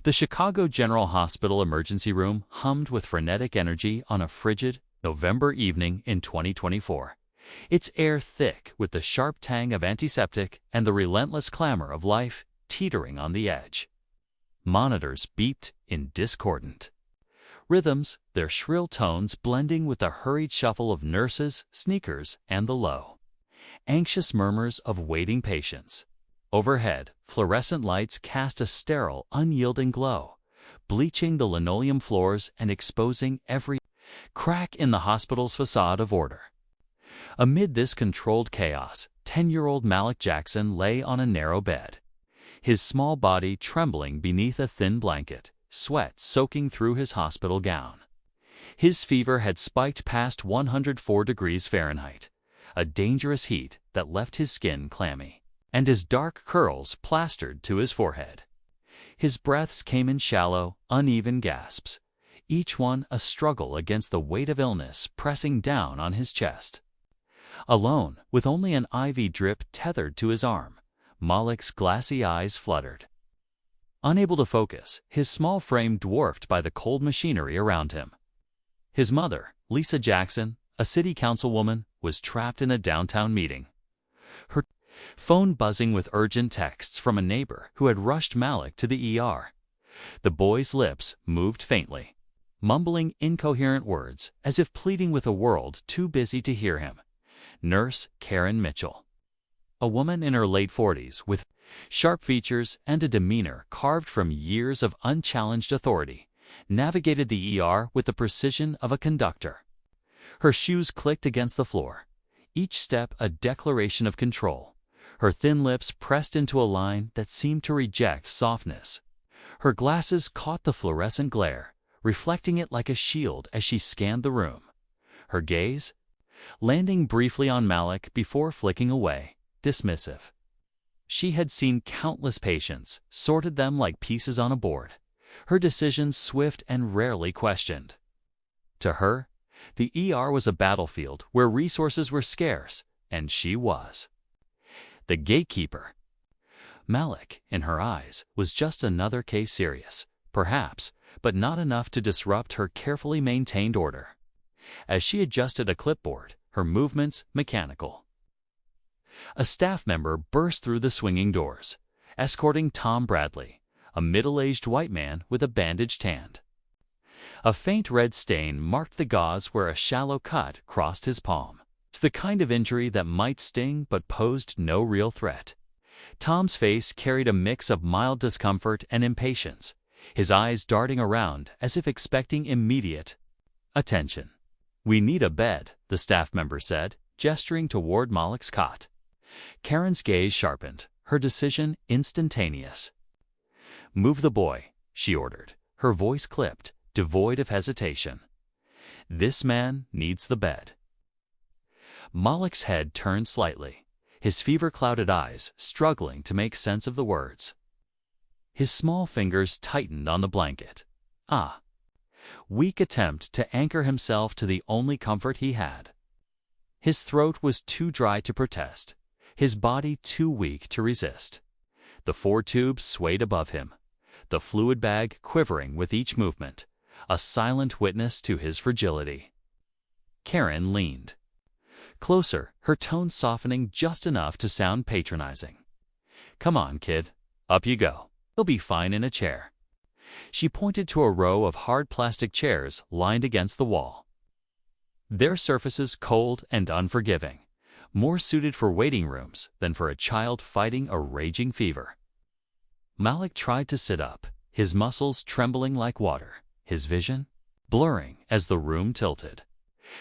The Chicago General Hospital emergency room hummed with frenetic energy on a frigid November evening in 2024, its air thick with the sharp tang of antiseptic and the relentless clamor of life teetering on the edge. Monitors beeped in discordant rhythms, their shrill tones blending with the hurried shuffle of nurses, sneakers, and the low, anxious murmurs of waiting patients. Overhead, fluorescent lights cast a sterile, unyielding glow, bleaching the linoleum floors and exposing every crack in the hospital's facade of order. Amid this controlled chaos, 10-year-old Malik Jackson lay on a narrow bed, his small body trembling beneath a thin blanket, sweat soaking through his hospital gown. His fever had spiked past 104 degrees Fahrenheit, a dangerous heat that left his skin clammy, and his dark curls plastered to his forehead. His breaths came in shallow, uneven gasps, each one a struggle against the weight of illness pressing down on his chest. Alone, with only an IV drip tethered to his arm, Malik's glassy eyes fluttered. Unable to focus, his small frame dwarfed by the cold machinery around him. His mother, Lisa Jackson, a city councilwoman, was trapped in a downtown meeting, her phone buzzing with urgent texts from a neighbor who had rushed Malik to the ER. The boy's lips moved faintly, mumbling incoherent words as if pleading with a world too busy to hear him. Nurse Karen Mitchell, a woman in her late 40s with sharp features and a demeanor carved from years of unchallenged authority, navigated the ER with the precision of a conductor. Her shoes clicked against the floor, each step a declaration of control, her thin lips pressed into a line that seemed to reject softness. Her glasses caught the fluorescent glare, reflecting it like a shield as she scanned the room, her gaze landing briefly on Malik before flicking away, dismissive. She had seen countless patients, sorted them like pieces on a board, her decisions swift and rarely questioned. To her, the ER was a battlefield where resources were scarce, and she was the gatekeeper. Malik, in her eyes, was just another case serious, perhaps, but not enough to disrupt her carefully maintained order. As she adjusted a clipboard, her movements mechanical, a staff member burst through the swinging doors, escorting Tom Bradley, a middle-aged white man with a bandaged hand. A faint red stain marked the gauze where a shallow cut crossed his palm. It's the kind of injury that might sting but posed no real threat. Tom's face carried a mix of mild discomfort and impatience, his eyes darting around as if expecting immediate attention. "We need a bed," the staff member said, gesturing toward Malik's cot. Karen's gaze sharpened, her decision instantaneous. "Move the boy," she ordered, her voice clipped, devoid of hesitation. "This man needs the bed." Malik's head turned slightly, his fever-clouded eyes struggling to make sense of the words. His small fingers tightened on the blanket. Weak attempt to anchor himself to the only comfort he had. His throat was too dry to protest, his body too weak to resist. The 4 tubes swayed above him, the fluid bag quivering with each movement, a silent witness to his fragility. Karen leaned closer, her tone softening just enough to sound patronizing. "Come on, kid. Up you go. You'll be fine in a chair." She pointed to a row of hard plastic chairs lined against the wall, their surfaces cold and unforgiving, more suited for waiting rooms than for a child fighting a raging fever. Malik tried to sit up, his muscles trembling like water, his vision blurring as the room tilted.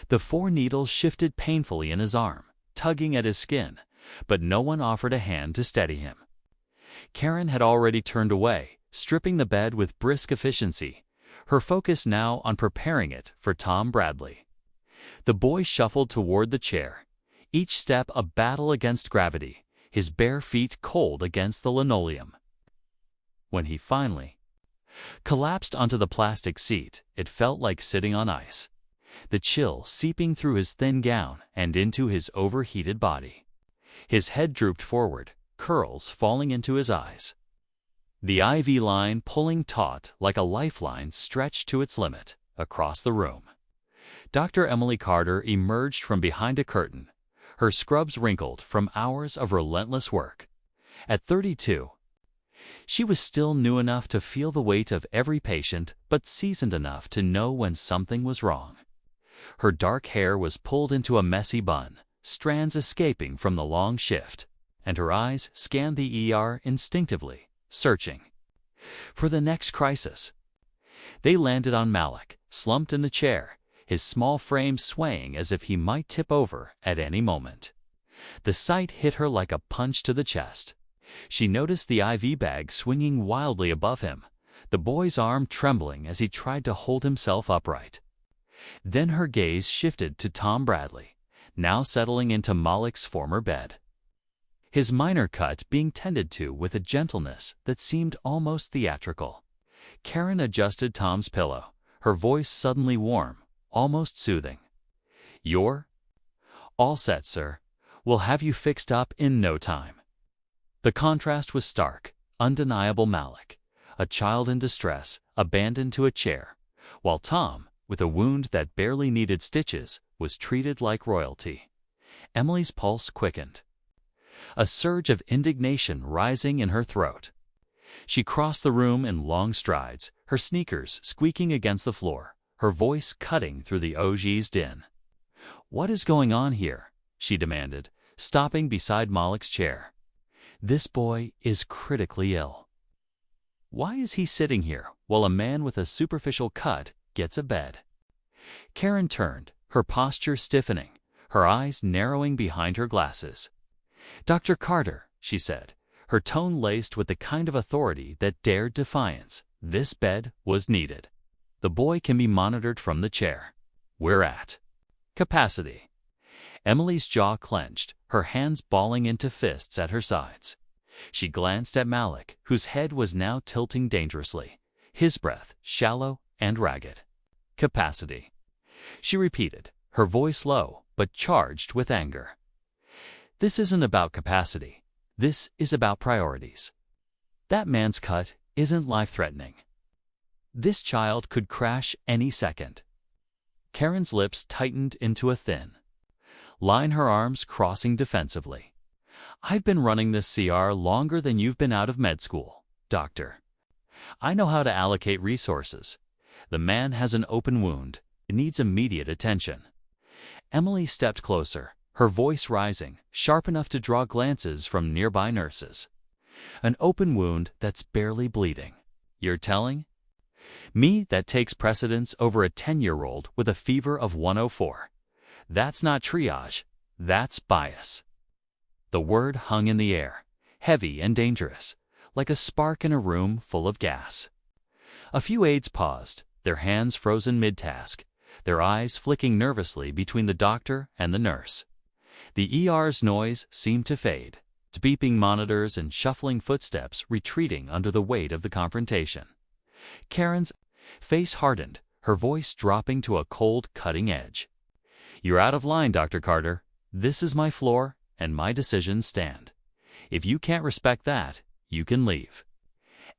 The 4 needles shifted painfully in his arm, tugging at his skin, but no one offered a hand to steady him. Karen had already turned away, stripping the bed with brisk efficiency, her focus now on preparing it for Tom Bradley. The boy shuffled toward the chair, each step a battle against gravity, his bare feet cold against the linoleum. When he finally collapsed onto the plastic seat, it felt like sitting on ice, the chill seeping through his thin gown and into his overheated body. His head drooped forward, curls falling into his eyes. The IV line pulling taut like a lifeline stretched to its limit across the room. Dr. Emily Carter emerged from behind a curtain, her scrubs wrinkled from hours of relentless work. At 32, she was still new enough to feel the weight of every patient, but seasoned enough to know when something was wrong. Her dark hair was pulled into a messy bun, strands escaping from the long shift, and her eyes scanned the ER instinctively, searching for the next crisis. They landed on Malik, slumped in the chair, his small frame swaying as if he might tip over at any moment. The sight hit her like a punch to the chest. She noticed the IV bag swinging wildly above him, the boy's arm trembling as he tried to hold himself upright. Then her gaze shifted to Tom Bradley, now settling into Malik's former bed, his minor cut being tended to with a gentleness that seemed almost theatrical. Karen adjusted Tom's pillow, her voice suddenly warm, almost soothing. "You're all set, sir. We'll have you fixed up in no time." The contrast was stark, undeniable. Malik, a child in distress, abandoned to a chair, while Tom, with a wound that barely needed stitches, was treated like royalty. Emily's pulse quickened, a surge of indignation rising in her throat. She crossed the room in long strides, her sneakers squeaking against the floor, her voice cutting through the OG's din. "What is going on here?" she demanded, stopping beside Malik's chair. "This boy is critically ill. Why is he sitting here while a man with a superficial cut gets a bed?" Karen turned, her posture stiffening, her eyes narrowing behind her glasses. "Dr. Carter," she said, her tone laced with the kind of authority that dared defiance, "this bed was needed. The boy can be monitored from the chair. We're at capacity." Emily's jaw clenched, her hands balling into fists at her sides. She glanced at Malik, whose head was now tilting dangerously, his breath shallow and ragged. "Capacity," she repeated, her voice low but charged with anger. "This isn't about capacity. This is about priorities. That man's cut isn't life-threatening. This child could crash any second." Karen's lips tightened into a thin line, her arms crossing defensively. "I've been running this CR longer than you've been out of med school, doctor. I know how to allocate resources. The man has an open wound. It needs immediate attention." Emily stepped closer, her voice rising, sharp enough to draw glances from nearby nurses. "An open wound that's barely bleeding. You're telling me that takes precedence over a 10-year-old with a fever of 104. That's not triage, that's bias." The word hung in the air, heavy and dangerous, like a spark in a room full of gas. A few aides paused, their hands frozen mid-task, their eyes flicking nervously between the doctor and the nurse. The ER's noise seemed to fade, to beeping monitors and shuffling footsteps retreating under the weight of the confrontation. Karen's face hardened, her voice dropping to a cold, cutting edge. "You're out of line, Dr. Carter. This is my floor, and my decisions stand. If you can't respect that, you can leave."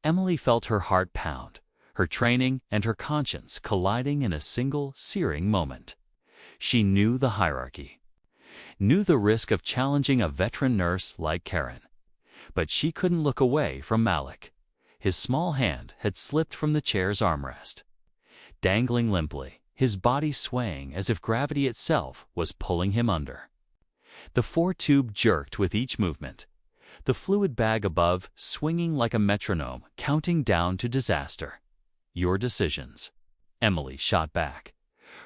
Emily felt her heart pound, her training and her conscience colliding in a single, searing moment. She knew the hierarchy, knew the risk of challenging a veteran nurse like Karen. But she couldn't look away from Malik. His small hand had slipped from the chair's armrest, dangling limply, his body swaying as if gravity itself was pulling him under. The four-tube jerked with each movement, the fluid bag above swinging like a metronome, counting down to disaster. "Your decisions," Emily shot back,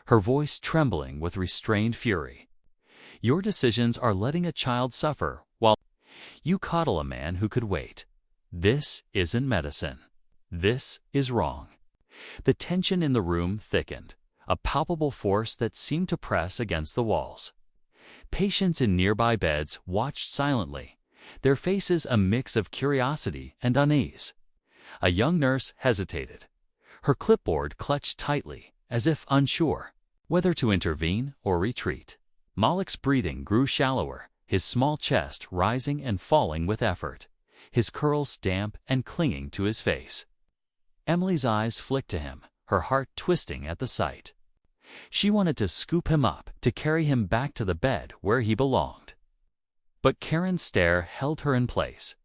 her voice trembling with restrained fury. "Your decisions are letting a child suffer while you coddle a man who could wait. This isn't medicine. This is wrong." The tension in the room thickened, a palpable force that seemed to press against the walls. Patients in nearby beds watched silently, their faces a mix of curiosity and unease. A young nurse hesitated, her clipboard clutched tightly, as if unsure whether to intervene or retreat. Malik's breathing grew shallower, his small chest rising and falling with effort. his curls damp and clinging to his face. Emily's eyes flicked to him, her heart twisting at the sight. She wanted to scoop him up, to carry him back to the bed where he belonged. But Karen's stare held her in place,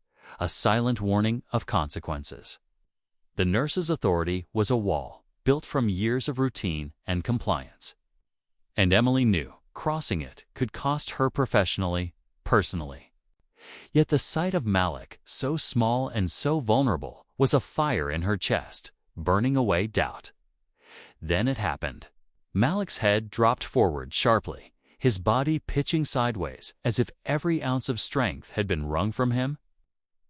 a silent warning of consequences. The nurse's authority was a wall, built from years of routine and compliance. And Emily knew crossing it could cost her professionally, personally. Yet the sight of Malik, so small and so vulnerable, was a fire in her chest, burning away doubt. Then it happened. Malik's head dropped forward sharply, his body pitching sideways as if every ounce of strength had been wrung from him.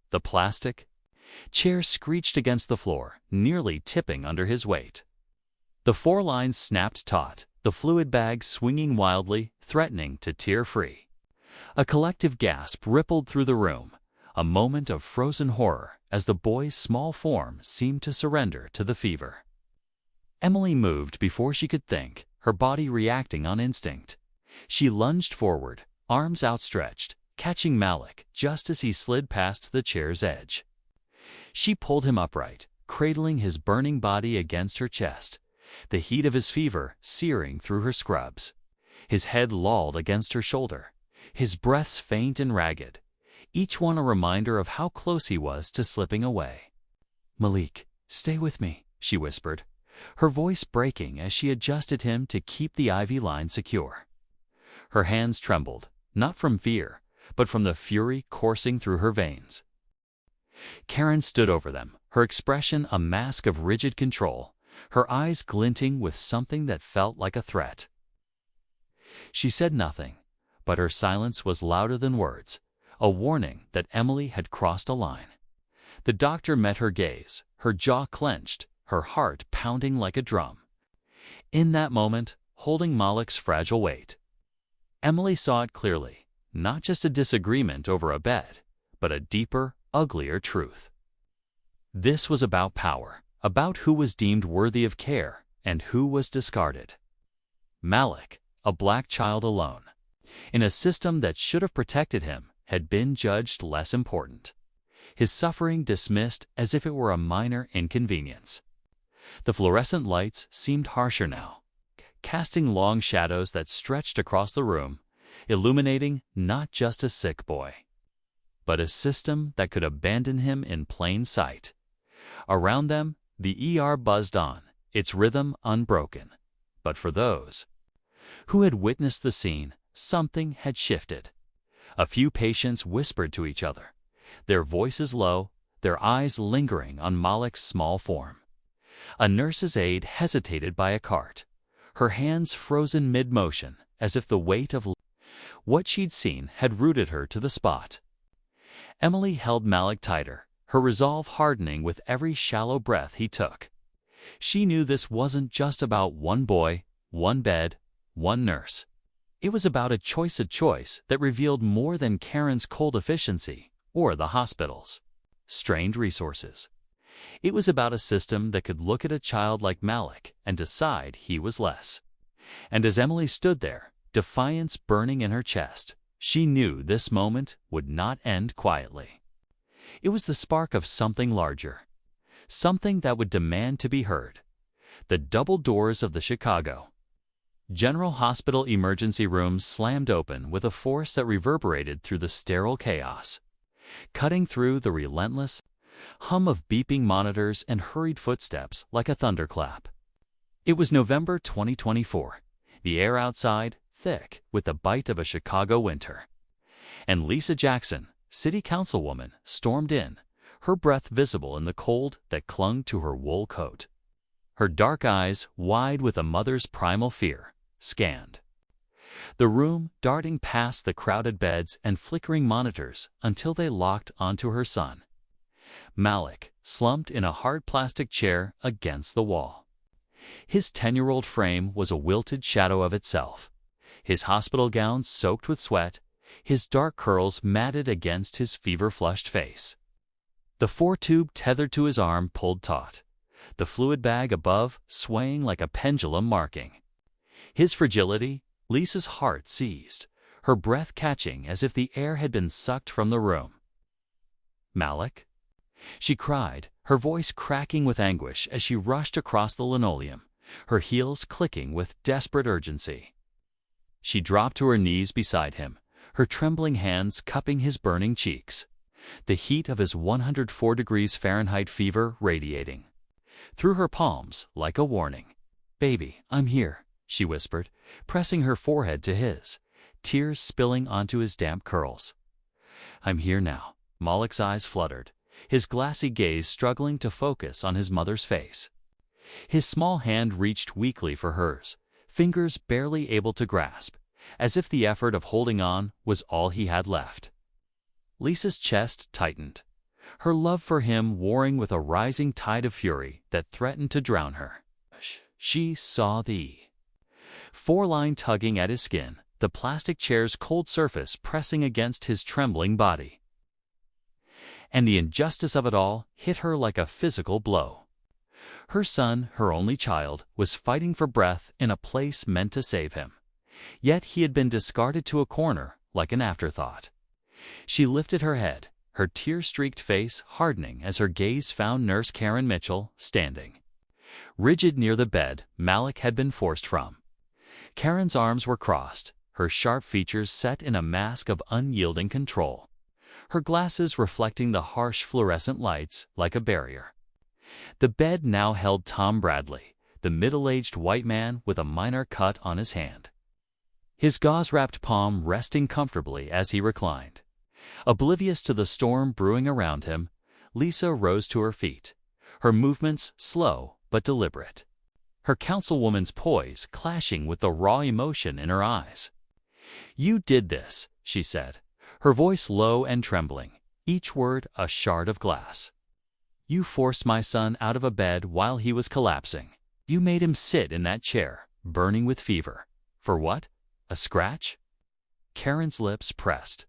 The plastic chair screeched against the floor, nearly tipping under his weight. The 4 lines snapped taut, the fluid bag swinging wildly, threatening to tear free. A collective gasp rippled through the room, a moment of frozen horror as the boy's small form seemed to surrender to the fever. Emily moved before she could think, her body reacting on instinct. She lunged forward, arms outstretched, catching Malik just as he slid past the chair's edge. She pulled him upright, cradling his burning body against her chest, the heat of his fever searing through her scrubs. His head lolled against her shoulder, his breaths faint and ragged, each one a reminder of how close he was to slipping away. "Malik, stay with me," she whispered, her voice breaking as she adjusted him to keep the ivy line secure. Her hands trembled, not from fear, but from the fury coursing through her veins. Karen stood over them, her expression a mask of rigid control, her eyes glinting with something that felt like a threat. She said nothing, but her silence was louder than words, a warning that Emily had crossed a line. The doctor met her gaze, her jaw clenched, her heart pounding like a drum. In that moment, holding Malik's fragile weight, Emily saw it clearly, not just a disagreement over a bed, but a deeper, uglier truth. This was about power, about who was deemed worthy of care and who was discarded. Malik, a black child alone, in a system that should have protected him, had been judged less important. His suffering dismissed as if it were a minor inconvenience. The fluorescent lights seemed harsher now, casting long shadows that stretched across the room, illuminating not just a sick boy, but a system that could abandon him in plain sight. Around them, the ER buzzed on, its rhythm unbroken. But for those who had witnessed the scene, something had shifted. A few patients whispered to each other, their voices low, their eyes lingering on Malik's small form. A nurse's aide hesitated by a cart, her hands frozen mid-motion, as if the weight of what she'd seen had rooted her to the spot. Emily held Malik tighter, her resolve hardening with every shallow breath he took. She knew this wasn't just about one boy, one bed, one nurse. It was about a choice that revealed more than Karen's cold efficiency or the hospital's strained resources. It was about a system that could look at a child like Malik and decide he was less. And as Emily stood there, defiance burning in her chest, she knew this moment would not end quietly. It was the spark of something larger, something that would demand to be heard. The double doors of the Chicago General Hospital emergency rooms slammed open with a force that reverberated through the sterile chaos, cutting through the relentless hum of beeping monitors and hurried footsteps like a thunderclap. It was November 2024, the air outside thick with the bite of a Chicago winter. And Lisa Jackson, city councilwoman, stormed in, her breath visible in the cold that clung to her wool coat. Her dark eyes, wide with a mother's primal fear, scanned the room, darting past the crowded beds and flickering monitors until they locked onto her son. Malik, slumped in a hard plastic chair against the wall. His 10-year-old frame was a wilted shadow of itself, his hospital gown soaked with sweat, his dark curls matted against his fever-flushed face. The 4-tube tethered to his arm pulled taut, the fluid bag above swaying like a pendulum marking. His fragility, Lisa's heart seized, her breath catching as if the air had been sucked from the room. Malik?" She cried, her voice cracking with anguish as she rushed across the linoleum, her heels clicking with desperate urgency. She dropped to her knees beside him, her trembling hands cupping his burning cheeks, the heat of his 104 degrees Fahrenheit fever radiating through her palms like a warning. "Baby, I'm here," she whispered, pressing her forehead to his, tears spilling onto his damp curls. "I'm here now." Malik's eyes fluttered, his glassy gaze struggling to focus on his mother's face. His small hand reached weakly for hers, fingers barely able to grasp, as if the effort of holding on was all he had left. Lisa's chest tightened, her love for him warring with a rising tide of fury that threatened to drown her. She saw the foreline tugging at his skin, the plastic chair's cold surface pressing against his trembling body. And the injustice of it all hit her like a physical blow. Her son, her only child, was fighting for breath in a place meant to save him. Yet he had been discarded to a corner like an afterthought. She lifted her head, her tear-streaked face hardening as her gaze found Nurse Karen Mitchell standing rigid near the bed Malik had been forced from. Karen's arms were crossed, her sharp features set in a mask of unyielding control, her glasses reflecting the harsh fluorescent lights like a barrier. The bed now held Tom Bradley, the middle-aged white man with a minor cut on his hand, his gauze-wrapped palm resting comfortably as he reclined. Oblivious to the storm brewing around him, Lisa rose to her feet, her movements slow but deliberate, her councilwoman's poise clashing with the raw emotion in her eyes. "You did this," she said, her voice low and trembling, each word a shard of glass. "You forced my son out of a bed while he was collapsing. You made him sit in that chair, burning with fever. For what? A scratch?" Karen's lips pressed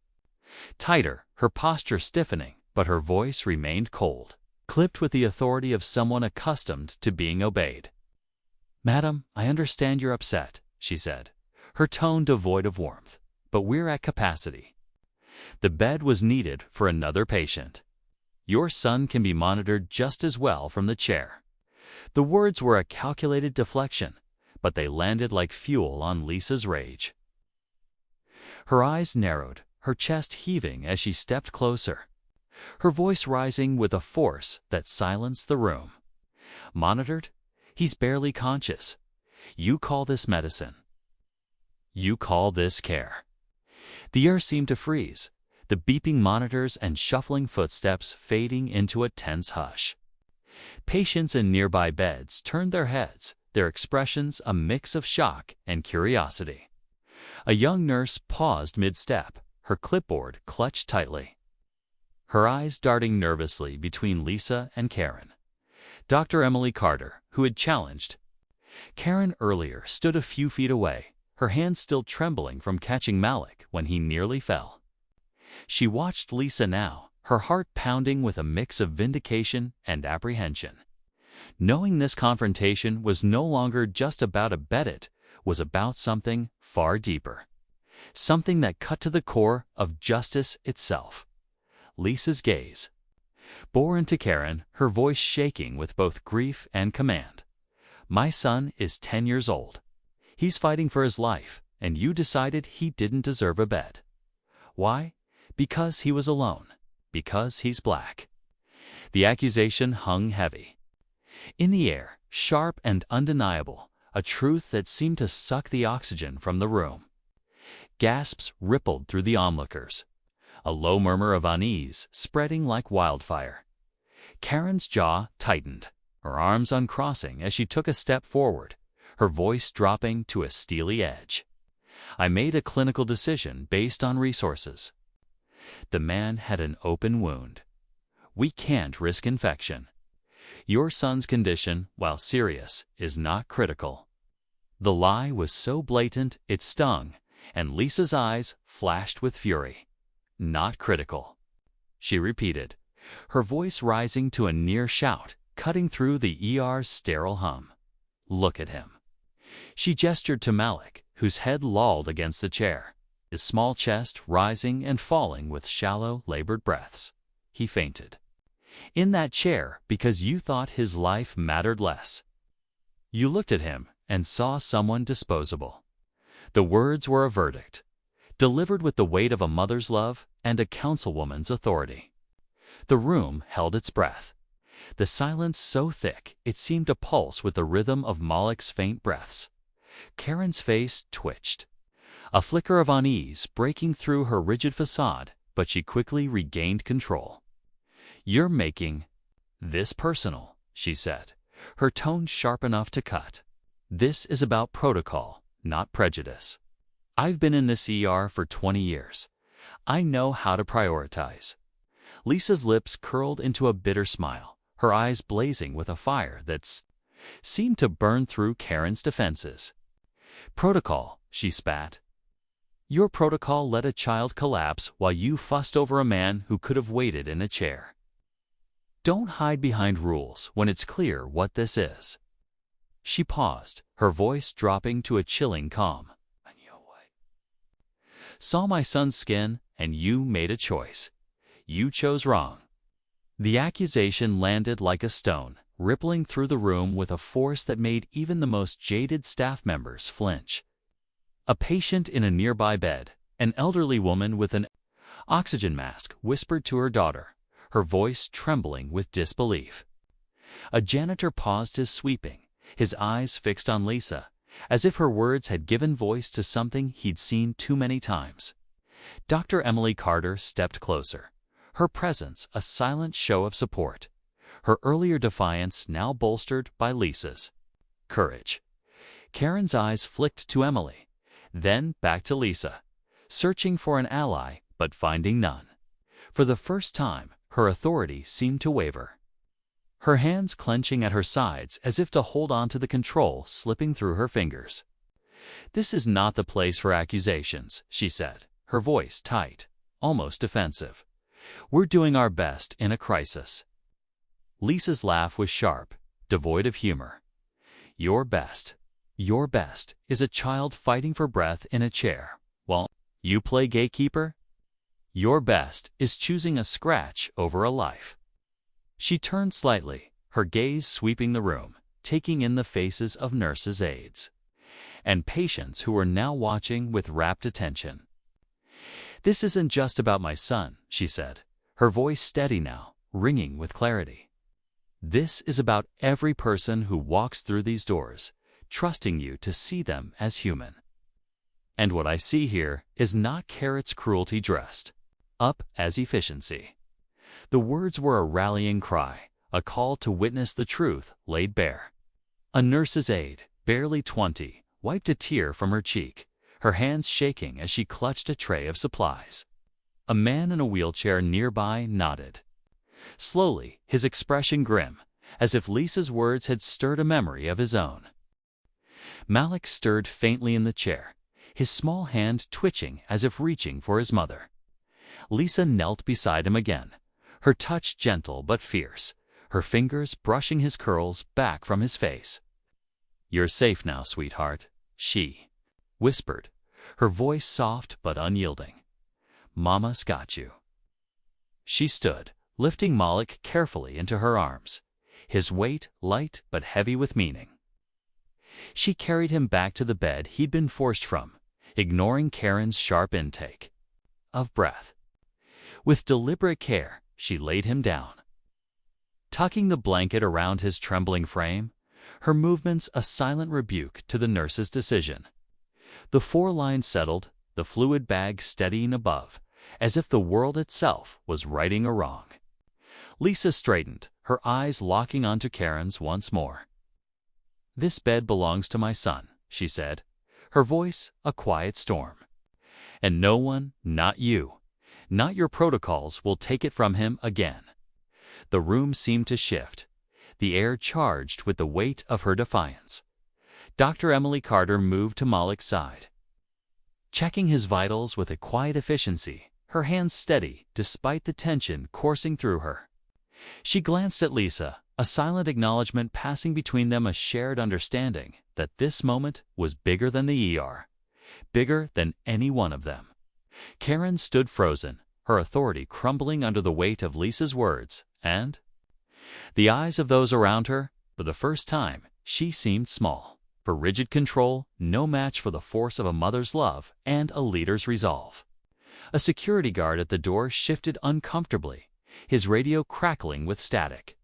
tighter, her posture stiffening, but her voice remained cold, clipped with the authority of someone accustomed to being obeyed. "Madam, I understand you're upset," she said, her tone devoid of warmth, "but we're at capacity. The bed was needed for another patient. Your son can be monitored just as well from the chair." The words were a calculated deflection, but they landed like fuel on Lisa's rage. Her eyes narrowed, her chest heaving as she stepped closer, her voice rising with a force that silenced the room. "Monitored? He's barely conscious. You call this medicine? You call this care?" The air seemed to freeze, the beeping monitors and shuffling footsteps fading into a tense hush. Patients in nearby beds turned their heads, their expressions a mix of shock and curiosity. A young nurse paused mid-step, her clipboard clutched tightly, her eyes darting nervously between Lisa and Karen. Dr. Emily Carter, who had challenged Karen earlier, stood a few feet away, her hands still trembling from catching Malik when he nearly fell. She watched Lisa now, her heart pounding with a mix of vindication and apprehension. Knowing this confrontation was no longer just about a bet, was about something far deeper. Something that cut to the core of justice itself. Lisa's gaze bore into Karen, her voice shaking with both grief and command. "My son is 10 years old. He's fighting for his life, and you decided he didn't deserve a bed. Why? Because he was alone. Because he's black." The accusation hung heavy in the air, sharp and undeniable, a truth that seemed to suck the oxygen from the room. Gasps rippled through the onlookers, a low murmur of unease spreading like wildfire. Karen's jaw tightened, her arms uncrossing as she took a step forward, her voice dropping to a steely edge. "I made a clinical decision based on resources. The man had an open wound. We can't risk infection. Your son's condition, while serious, is not critical." The lie was so blatant it stung, and Lisa's eyes flashed with fury. "Not critical," she repeated, her voice rising to a near shout, cutting through the ER's sterile hum. "Look at him." She gestured to Malik, whose head lolled against the chair, his small chest rising and falling with shallow, labored breaths. he fainted. In that chair because you thought his life mattered less. You looked at him and saw someone disposable. The words were a verdict, delivered with the weight of a mother's love and a councilwoman's authority. The room held its breath, the silence so thick it seemed to pulse with the rhythm of Malik's faint breaths. Karen's face twitched, a flicker of unease breaking through her rigid facade, but she quickly regained control. "You're making this personal," she said, her tone sharp enough to cut. "This is about protocol, not prejudice. I've been in this ER for 20 years. I know how to prioritize." Lisa's lips curled into a bitter smile, her eyes blazing with a fire that seemed to burn through Karen's defenses. "Protocol," she spat. "Your protocol let a child collapse while you fussed over a man who could have waited in a chair. Don't hide behind rules when it's clear what this is." She paused, her voice dropping to a chilling calm. "Saw my son's skin, and you made a choice. You chose wrong." The accusation landed like a stone, rippling through the room with a force that made even the most jaded staff members flinch. A patient in a nearby bed, an elderly woman with an oxygen mask, whispered to her daughter, her voice trembling with disbelief. A janitor paused his sweeping, his eyes fixed on Lisa, as if her words had given voice to something he'd seen too many times. Dr. Emily Carter stepped closer, her presence a silent show of support, her earlier defiance now bolstered by Lisa's courage. Karen's eyes flicked to Emily, then back to Lisa, searching for an ally but finding none. For the first time, her authority seemed to waver, her hands clenching at her sides as if to hold on to the control slipping through her fingers. "This is not the place for accusations," she said, her voice tight, almost defensive. "We're doing our best in a crisis." Lisa's laugh was sharp, devoid of humor. Your best is a child fighting for breath in a chair, while you play gatekeeper? Your best is choosing a scratch over a life." She turned slightly, her gaze sweeping the room, taking in the faces of nurses' aides and patients who were now watching with rapt attention. "This isn't just about my son," she said, her voice steady now, ringing with clarity. "This is about every person who walks through these doors, trusting you to see them as human. And what I see here is not Carrot's cruelty dressed up as efficiency." The words were a rallying cry, a call to witness the truth laid bare. A nurse's aide, barely 20, wiped a tear from her cheek, her hands shaking as she clutched a tray of supplies. A man in a wheelchair nearby nodded, slowly, his expression grim, as if Lisa's words had stirred a memory of his own. Malik stirred faintly in the chair, his small hand twitching as if reaching for his mother. Lisa knelt beside him again, her touch gentle but fierce, her fingers brushing his curls back from his face. "You're safe now, sweetheart," she whispered, her voice soft but unyielding. "Mama's got you." She stood, lifting Malik carefully into her arms, his weight light but heavy with meaning. She carried him back to the bed he'd been forced from, ignoring Karen's sharp intake of breath. With deliberate care, she laid him down, tucking the blanket around his trembling frame, her movements a silent rebuke to the nurse's decision. The 4 lines settled, the fluid bag steadying above, as if the world itself was righting a wrong. Lisa straightened, her eyes locking onto Karen's once more. "This bed belongs to my son," she said, her voice a quiet storm. "And no one, not you, not your protocols, will take it from him again." The room seemed to shift, the air charged with the weight of her defiance. Dr. Emily Carter moved to Malik's side, checking his vitals with a quiet efficiency, her hands steady despite the tension coursing through her. She glanced at Lisa, a silent acknowledgement passing between them, a shared understanding that this moment was bigger than the ER, bigger than any one of them. Karen stood frozen, her authority crumbling under the weight of Lisa's words, and the eyes of those around her. For the first time, she seemed small. Her rigid control, no match for the force of a mother's love and a leader's resolve. A security guard at the door shifted uncomfortably, his radio crackling with static,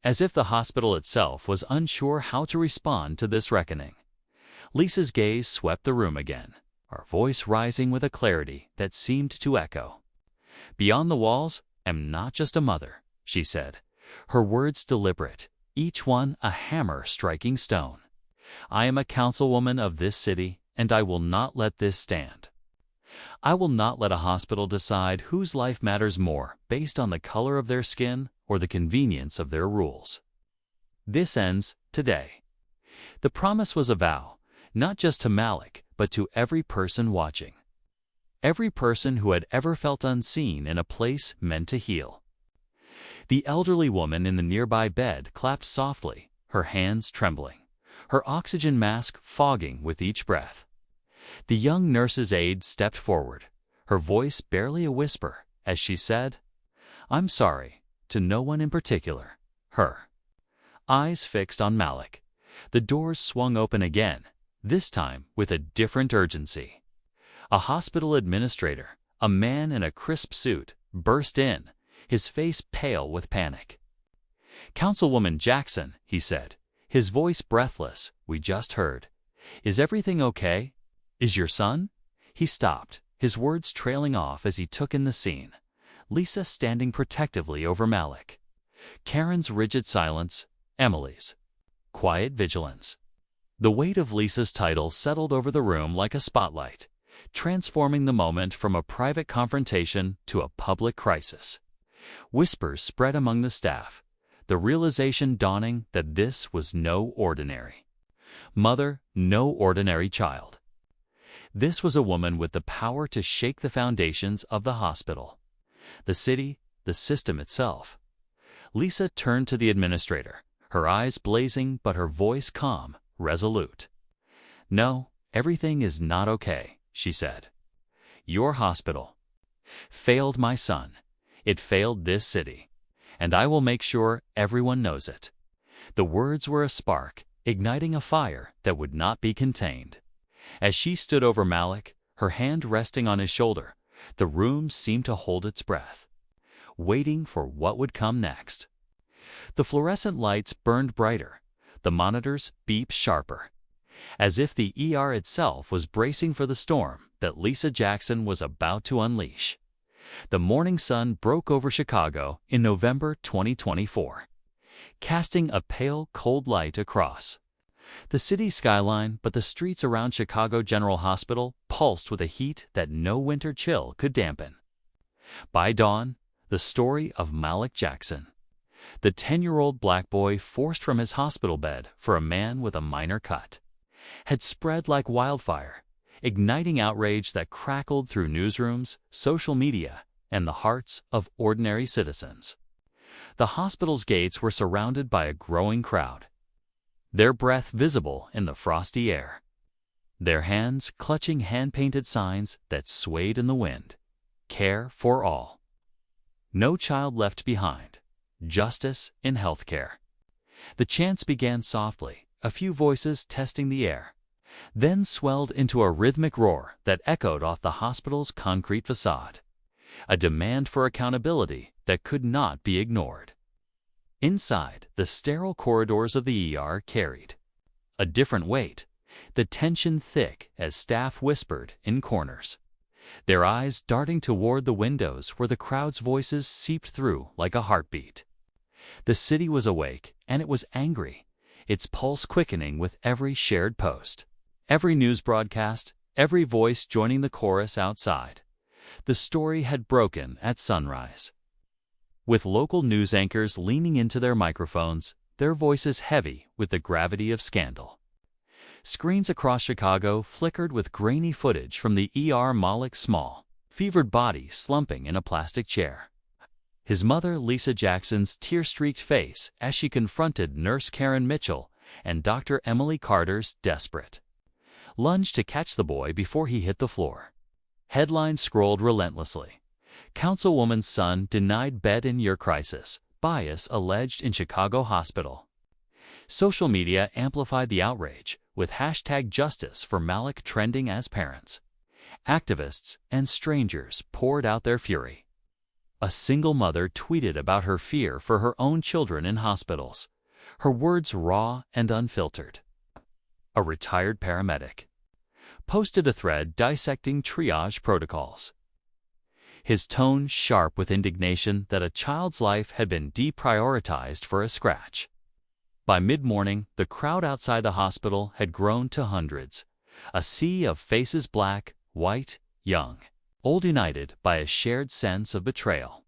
as if the hospital itself was unsure how to respond to this reckoning. Lisa's gaze swept the room again, her voice rising with a clarity that seemed to echo. "Beyond the walls, am not just a mother," she said, her words deliberate, each one a hammer striking stone. "I am a councilwoman of this city, and I will not let this stand. I will not let a hospital decide whose life matters more based on the color of their skin or the convenience of their rules. This ends today." The promise was a vow, not just to Malik, but to every person watching. Every person who had ever felt unseen in a place meant to heal. The elderly woman in the nearby bed clapped softly, her hands trembling, her oxygen mask fogging with each breath. The young nurse's aide stepped forward, her voice barely a whisper, as she said, "I'm sorry," to no one in particular, her. Eyes fixed on Malik, the doors swung open again, this time with a different urgency. A hospital administrator, a man in a crisp suit, burst in, his face pale with panic. "Councilwoman Jackson," he said, his voice breathless, "we just heard. Is everything okay? Is your son?" He stopped, his words trailing off as he took in the scene. Lisa standing protectively over Malik. Karen's rigid silence, Emily's quiet vigilance. The weight of Lisa's title settled over the room like a spotlight, transforming the moment from a private confrontation to a public crisis. Whispers spread among the staff, the realization dawning that this was no ordinary mother, no ordinary child. This was a woman with the power to shake the foundations of the hospital, the city, the system itself. Lisa turned to the administrator, her eyes blazing but her voice calm, resolute. "No, everything is not okay," she said. "Your hospital failed my son. It failed this city, and I will make sure everyone knows it." The words were a spark, igniting a fire that would not be contained. As she stood over Malik, her hand resting on his shoulder, the room seemed to hold its breath, waiting for what would come next. The fluorescent lights burned brighter, the monitors beeped sharper, as if the ER itself was bracing for the storm that Lisa Jackson was about to unleash. The morning sun broke over Chicago in November 2024, casting a pale, cold light across the city's skyline, but the streets around Chicago General Hospital pulsed with a heat that no winter chill could dampen. By dawn, the story of Malik Jackson, the 10-year-old black boy forced from his hospital bed for a man with a minor cut, had spread like wildfire, igniting outrage that crackled through newsrooms, social media, and the hearts of ordinary citizens. The hospital's gates were surrounded by a growing crowd, their breath visible in the frosty air, their hands clutching hand-painted signs that swayed in the wind. Care for all. No child left behind. Justice in healthcare. The chants began softly, a few voices testing the air, then swelled into a rhythmic roar that echoed off the hospital's concrete facade, a demand for accountability that could not be ignored. Inside, the sterile corridors of the ER carried a different weight, the tension thick as staff whispered in corners, their eyes darting toward the windows where the crowd's voices seeped through like a heartbeat. The city was awake, and it was angry, its pulse quickening with every shared post, every news broadcast, every voice joining the chorus outside. The story had broken at sunrise, with local news anchors leaning into their microphones, their voices heavy with the gravity of scandal. Screens across Chicago flickered with grainy footage from the ER Malik's small, fevered body slumping in a plastic chair, his mother Lisa Jackson's tear-streaked face as she confronted Nurse Karen Mitchell and Dr. Emily Carter's desperate lunge to catch the boy before he hit the floor. Headlines scrolled relentlessly. Councilwoman's son denied bed in year crisis, bias alleged in Chicago hospital. Social media amplified the outrage, with hashtag justice for Malik trending as parents. Activists and strangers poured out their fury. A single mother tweeted about her fear for her own children in hospitals, her words raw and unfiltered. A retired paramedic posted a thread dissecting triage protocols, his tone sharp with indignation that a child's life had been deprioritized for a scratch. By mid-morning, the crowd outside the hospital had grown to hundreds, a sea of faces black, white, young, old, united by a shared sense of betrayal.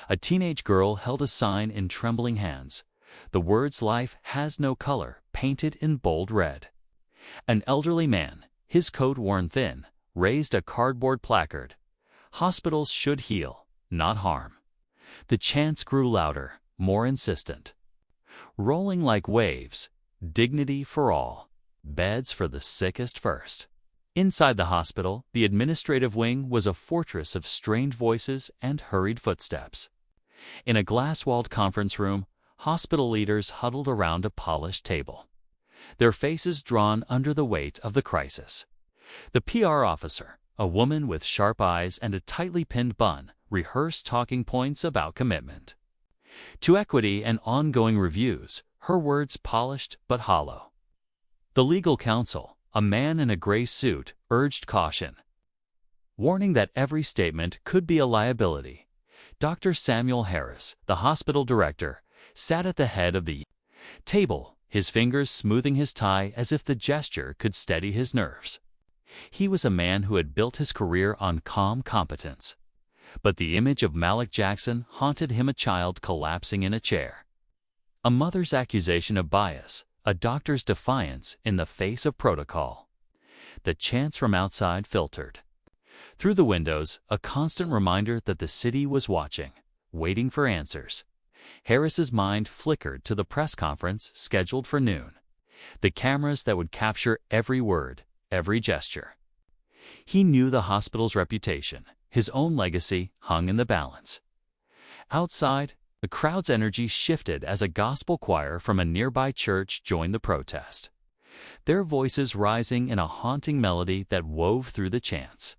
A teenage girl held a sign in trembling hands, the words "Life has no color" painted in bold red. An elderly man, his coat worn thin, raised a cardboard placard, "Hospitals should heal, not harm." The chants grew louder, more insistent. Rolling like waves, dignity for all, beds for the sickest first. Inside the hospital, the administrative wing was a fortress of strained voices and hurried footsteps. In a glass-walled conference room, hospital leaders huddled around a polished table, their faces drawn under the weight of the crisis. The PR officer, a woman with sharp eyes and a tightly pinned bun, rehearsed talking points about commitment to equity and ongoing reviews, her words polished but hollow. The legal counsel, a man in a gray suit, urged caution, warning that every statement could be a liability. Dr. Samuel Harris, the hospital director, sat at the head of the table, his fingers smoothing his tie as if the gesture could steady his nerves. He was a man who had built his career on calm competence. But the image of Malik Jackson haunted him, a child collapsing in a chair, a mother's accusation of bias, a doctor's defiance in the face of protocol. The chants from outside filtered through the windows, a constant reminder that the city was watching, waiting for answers. Harris's mind flickered to the press conference scheduled for noon, the cameras that would capture every word, every gesture. He knew the hospital's reputation, his own legacy, hung in the balance. Outside, the crowd's energy shifted as a gospel choir from a nearby church joined the protest, their voices rising in a haunting melody that wove through the chants.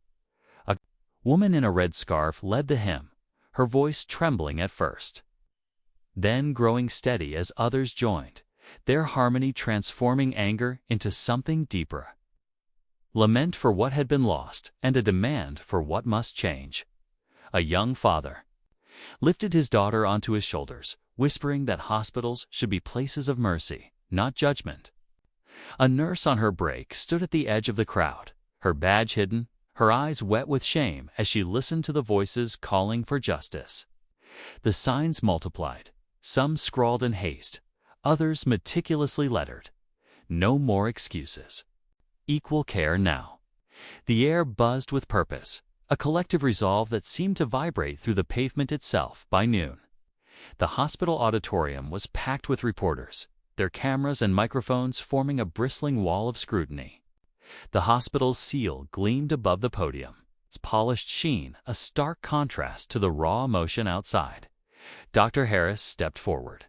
A woman in a red scarf led the hymn, her voice trembling at first, then growing steady as others joined, their harmony transforming anger into something deeper. Lament for what had been lost and a demand for what must change. A young father lifted his daughter onto his shoulders, whispering that hospitals should be places of mercy, not judgment. A nurse on her break stood at the edge of the crowd, her badge hidden, her eyes wet with shame as she listened to the voices calling for justice. The signs multiplied, some scrawled in haste, others meticulously lettered. No more excuses. Equal care now. The air buzzed with purpose, a collective resolve that seemed to vibrate through the pavement itself by noon. The hospital auditorium was packed with reporters, their cameras and microphones forming a bristling wall of scrutiny. The hospital's seal gleamed above the podium, its polished sheen a stark contrast to the raw emotion outside. Dr. Harris stepped forward,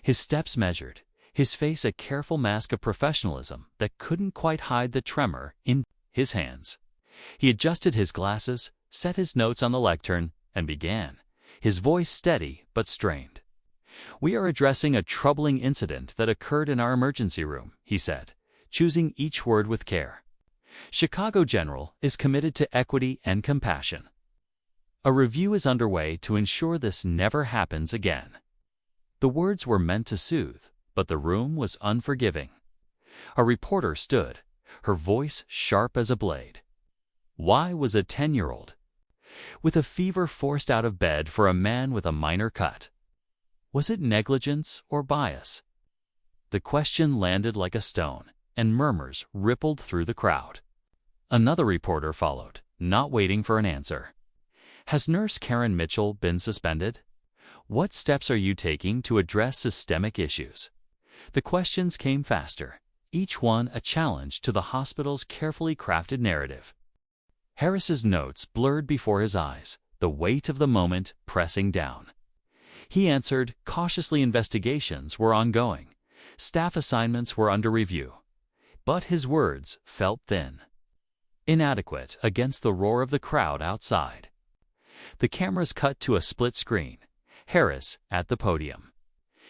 his steps measured, his face a careful mask of professionalism that couldn't quite hide the tremor in his hands. He adjusted his glasses, set his notes on the lectern, and began, his voice steady but strained. "We are addressing a troubling incident that occurred in our emergency room," he said, choosing each word with care. "Chicago General is committed to equity and compassion. A review is underway to ensure this never happens again." The words were meant to soothe, but the room was unforgiving. A reporter stood, her voice sharp as a blade. Why was a 10-year-old with a fever forced out of bed for a man with a minor cut? Was it negligence or bias? The question landed like a stone, and murmurs rippled through the crowd. Another reporter followed, not waiting for an answer. "Has Nurse Karen Mitchell been suspended? What steps are you taking to address systemic issues?" The questions came faster, each one a challenge to the hospital's carefully crafted narrative. Harris's notes blurred before his eyes, the weight of the moment pressing down. He answered, cautiously investigations were ongoing. Staff assignments were under review. But his words felt thin, inadequate against the roar of the crowd outside. The cameras cut to a split screen. Harris at the podium,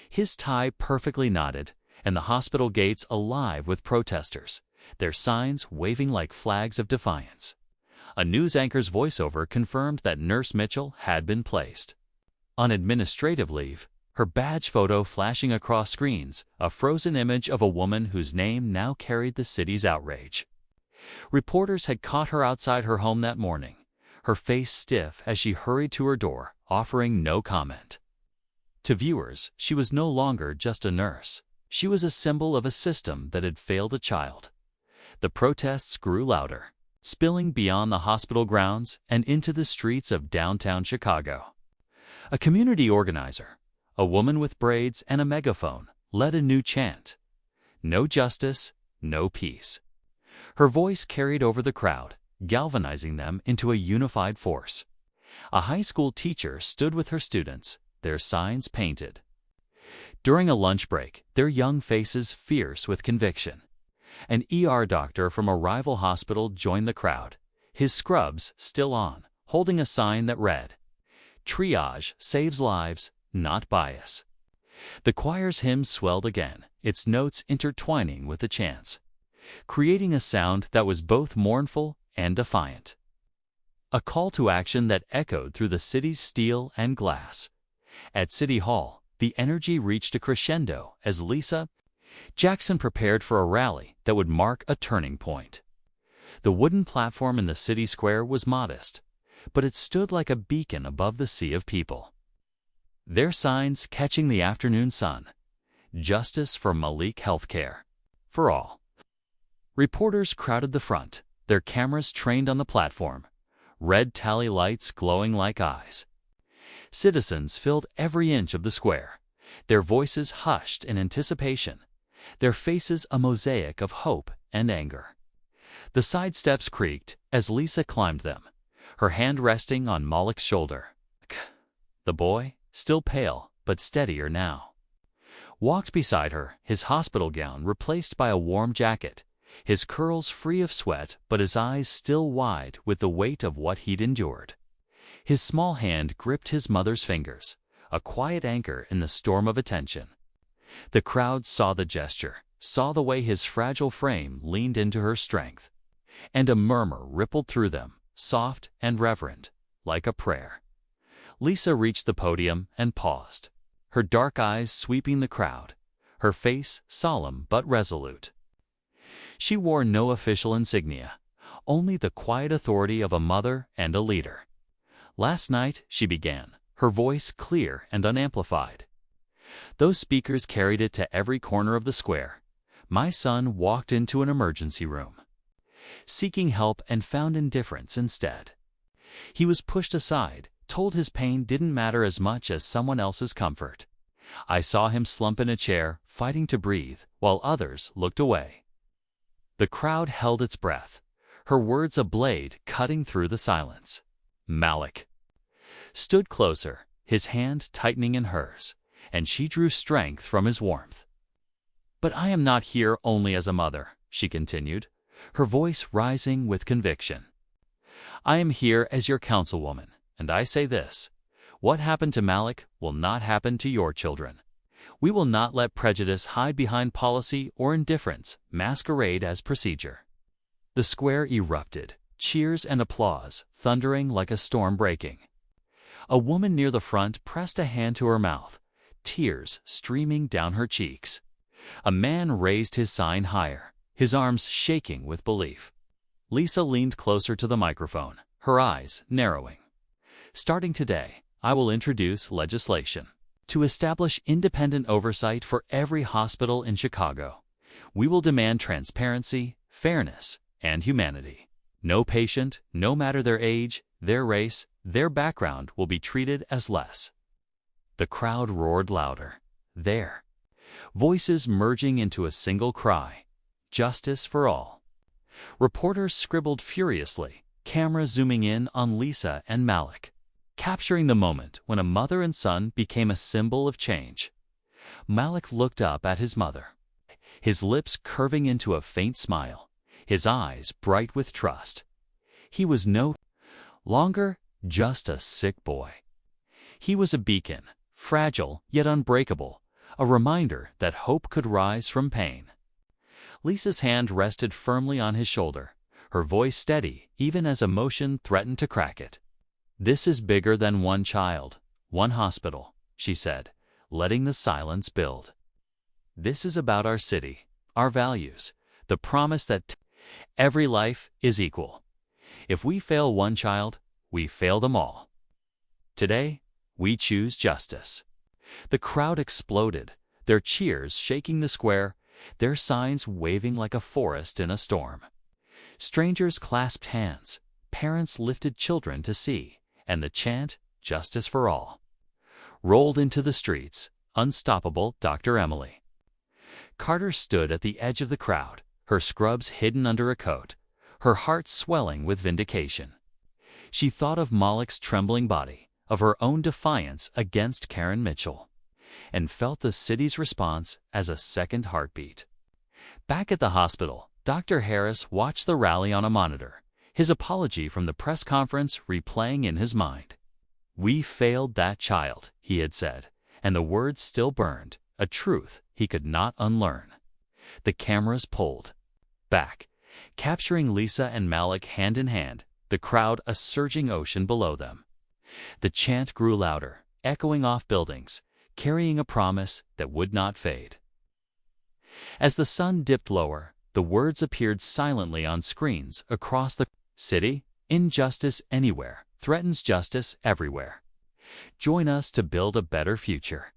his tie perfectly knotted, and the hospital gates alive with protesters, their signs waving like flags of defiance. A news anchor's voiceover confirmed that Nurse Mitchell had been placed on administrative leave, her badge photo flashing across screens, a frozen image of a woman whose name now carried the city's outrage. Reporters had caught her outside her home that morning, her face stiff as she hurried to her door, offering no comment. To viewers, she was no longer just a nurse. She was a symbol of a system that had failed a child. The protests grew louder, spilling beyond the hospital grounds and into the streets of downtown Chicago. A community organizer, a woman with braids and a megaphone, led a new chant: "No justice, no peace." Her voice carried over the crowd, galvanizing them into a unified force. A high school teacher stood with her students, their signs painted. During a lunch break, their young faces fierce with conviction. An ER doctor from a rival hospital joined the crowd, his scrubs still on, holding a sign that read, "Triage saves lives, not bias." The choir's hymn swelled again, its notes intertwining with the chants, creating a sound that was both mournful and defiant. A call to action that echoed through the city's steel and glass. At City Hall, the energy reached a crescendo as Lisa Jackson prepared for a rally that would mark a turning point. The wooden platform in the city square was modest, but it stood like a beacon above the sea of people. Their signs catching the afternoon sun: "Justice for Malik Healthcare, for all." Reporters crowded the front, their cameras trained on the platform, red tally lights glowing like eyes. Citizens filled every inch of the square, their voices hushed in anticipation, their faces a mosaic of hope and anger. The side steps creaked as Lisa climbed them, her hand resting on Malik's shoulder. The boy, still pale but steadier now, walked beside her, his hospital gown replaced by a warm jacket, his curls free of sweat but his eyes still wide with the weight of what he'd endured. His small hand gripped his mother's fingers, a quiet anchor in the storm of attention. The crowd saw the gesture, saw the way his fragile frame leaned into her strength, and a murmur rippled through them, soft and reverent, like a prayer. Lisa reached the podium and paused, her dark eyes sweeping the crowd, her face solemn but resolute. She wore no official insignia, only the quiet authority of a mother and a leader. "Last night," she began, her voice clear and unamplified. Those speakers carried it to every corner of the square. "My son walked into an emergency room, seeking help and found indifference instead. He was pushed aside, told his pain didn't matter as much as someone else's comfort. I saw him slump in a chair, fighting to breathe, while others looked away." The crowd held its breath, her words a blade cutting through the silence. Malik stood closer, his hand tightening in hers, and she drew strength from his warmth. "But I am not here only as a mother," she continued, her voice rising with conviction. "I am here as your councilwoman, and I say this: what happened to Malik will not happen to your children. We will not let prejudice hide behind policy or indifference masquerade as procedure." The square erupted, cheers and applause thundering like a storm breaking. A woman near the front pressed a hand to her mouth, tears streaming down her cheeks. A man raised his sign higher, his arms shaking with belief. Lisa leaned closer to the microphone, her eyes narrowing. "Starting today, I will introduce legislation to establish independent oversight for every hospital in Chicago. We will demand transparency, fairness, and humanity. No patient, no matter their age, their race, their background, will be treated as less." The crowd roared louder. Their voices merging into a single cry: "Justice for all." Reporters scribbled furiously, camera zooming in on Lisa and Malik. capturing the moment when a mother and son became a symbol of change. Malik looked up at his mother, his lips curving into a faint smile, his eyes bright with trust. He was no longer just a sick boy. He was a beacon, fragile yet unbreakable, a reminder that hope could rise from pain. Lisa's hand rested firmly on his shoulder, her voice steady even as emotion threatened to crack it. "This is bigger than one child, one hospital," she said, letting the silence build. "This is about our city, our values, the promise that every life is equal. If we fail one child, we fail them all. Today, we choose justice." The crowd exploded, their cheers shaking the square, their signs waving like a forest in a storm. Strangers clasped hands, parents lifted children to see, and the chant, "Justice for All," rolled into the streets, unstoppable. Dr. Emily Carter stood at the edge of the crowd, her scrubs hidden under a coat, her heart swelling with vindication. She thought of Malik's trembling body, of her own defiance against Karen Mitchell, and felt the city's response as a second heartbeat. Back at the hospital, Dr. Harris watched the rally on a monitor, his apology from the press conference replaying in his mind. "We failed that child," he had said, and the words still burned, a truth he could not unlearn. The cameras pulled back, capturing Lisa and Malik hand in hand, the crowd a surging ocean below them. The chant grew louder, echoing off buildings, carrying a promise that would not fade. As the sun dipped lower, the words appeared silently on screens across the city. "Injustice anywhere threatens justice everywhere. Join us to build a better future."